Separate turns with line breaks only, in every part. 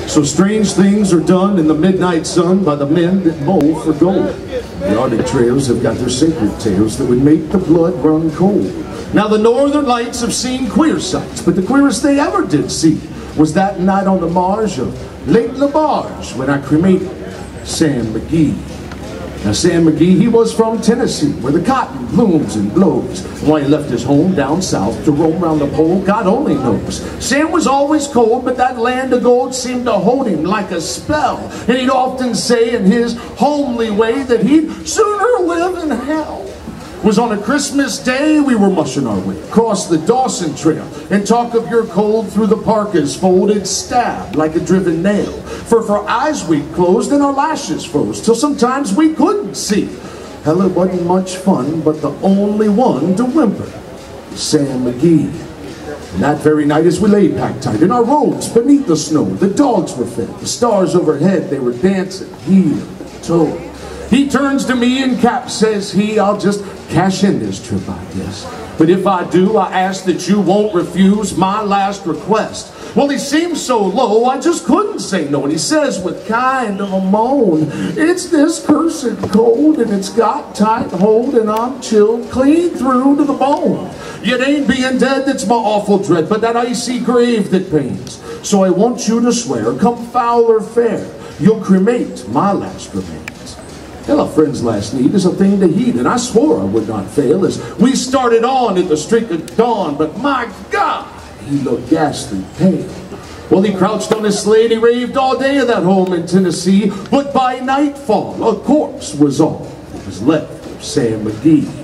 So strange things are done in the midnight sun by the men that mow for gold. The Arctic trails have got their sacred tales that would make the blood run cold. Now the northern lights have seen queer sights, but the queerest they ever did see was that night on the marge of Lake LaBarge when I cremated Sam McGee. Now Sam McGee, he was from Tennessee, where the cotton blooms and blows. Why he left his home down south to roam around the pole, God only knows. Sam was always cold, but that land of gold seemed to hold him like a spell. And he'd often say in his homely way that he'd sooner live in hell. It was on a Christmas day we were mushing our way across the Dawson Trail and talk of your cold through the parka's folded stabbed like a driven nail. For eyes we closed and our lashes froze till sometimes we couldn't see. Hell, it wasn't much fun, but the only one to whimper was Sam McGee. And that very night as we lay packed tight in our robes beneath the snow, the dogs were fed, the stars overhead, they were dancing heel to toe. He turns to me and Cap says he, I'll just cash in this trip, I guess. But if I do, I ask that you won't refuse my last request. Well, he seemed so low, I just couldn't say no. And he says with kind of a moan, it's this cursed cold and it's got tight hold and I'm chilled clean through to the bone. Yet ain't being dead that's my awful dread, but that icy grave that pains. So I want you to swear, come foul or fair, you'll cremate my last remains. Hell, a friend's last need is a thing to heed, and I swore I would not fail as we started on at the streak of dawn, but my God, he looked ghastly pale. Well, he crouched on his sleigh and he raved all day of that home in Tennessee, but by nightfall, a corpse was all that was left of Sam McGee.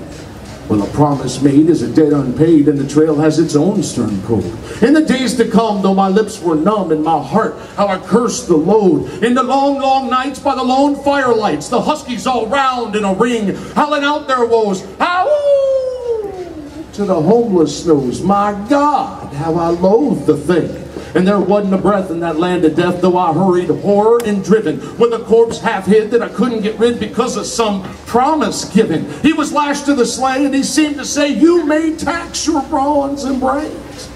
Well, a promise made is a debt unpaid, and the trail has its own stern code. In the days to come, though my lips were numb and my heart, how I cursed the load. In the long, long nights by the lone firelights, the huskies all round in a ring, howling out their woes, ow! To the homeless snows, my God, how I loathed the thing. And there wasn't a breath in that land of death, though I hurried horror and driven with a corpse half hid that I couldn't get rid because of some promise given. He was lashed to the sleigh and he seemed to say, you may tax your brawns and brains,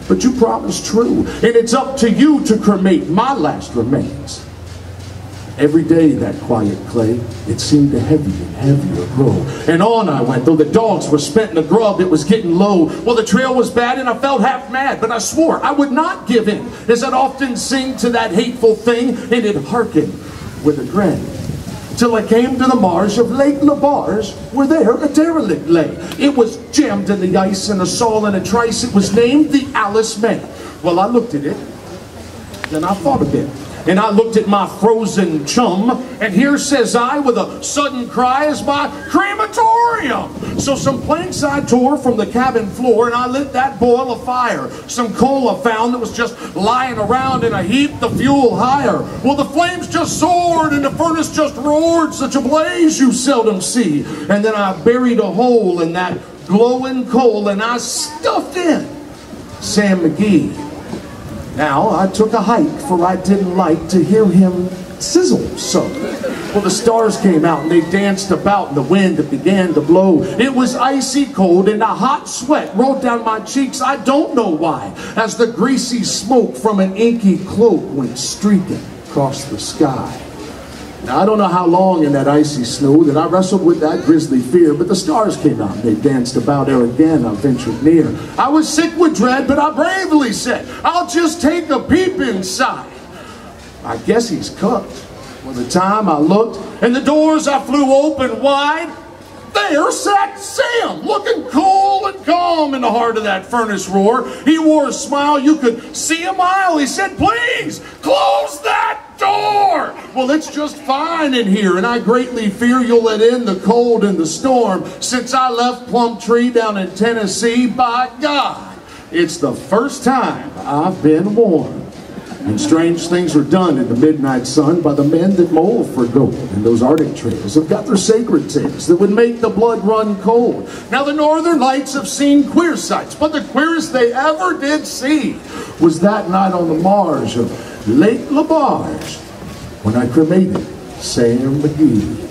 but you promised true, and it's up to you to cremate my last remains. Every day that quiet clay, it seemed to heavier and heavier grow. And on I went, though the dogs were spent in the grub, it was getting low. Well, the trail was bad and I felt half mad, but I swore I would not give in, as I'd often sing to that hateful thing, and it'd hearken with a grin. Till I came to the marge of Lake LaBarge, where there a derelict lay. It was jammed in the ice and a saw and a trice. It was named the Alice May. Well, I looked at it, then I thought a bit. And I looked at my frozen chum, and here says I with a sudden cry is my crematorium. So some planks I tore from the cabin floor and I lit that boil of fire. Some coal I found that was just lying around and I heaped the fuel higher. Well, the flames just soared and the furnace just roared, such a blaze you seldom see. And then I buried a hole in that glowing coal and I stuffed in Sam McGee. Now, I took a hike, for I didn't like to hear him sizzle so. Well, the stars came out and they danced about and the wind began to blow. It was icy cold and a hot sweat rolled down my cheeks, I don't know why, as the greasy smoke from an inky cloak went streaking across the sky. Now, I don't know how long in that icy snow that I wrestled with that grisly fear, but the stars came out and they danced about ere again I ventured near. I was sick with dread, but I bravely said, I'll just take a peep inside. I guess he's cooked. By the time I looked and the doors I flew open wide, there sat Sam, looking cool and calm in the heart of that furnace roar. He wore a smile, you could see a mile. He said, please, close that door. Well, it's just fine in here, and I greatly fear you'll let in the cold and the storm. Since I left Plumtree down in Tennessee, by God, it's the first time I've been warm. And strange things are done in the midnight sun by the men that mow for gold. And those Arctic trails have got their sacred tales that would make the blood run cold. Now the northern lights have seen queer sights, but the queerest they ever did see was that night on the marge of Lake LaBarge when I cremated Sam McGee.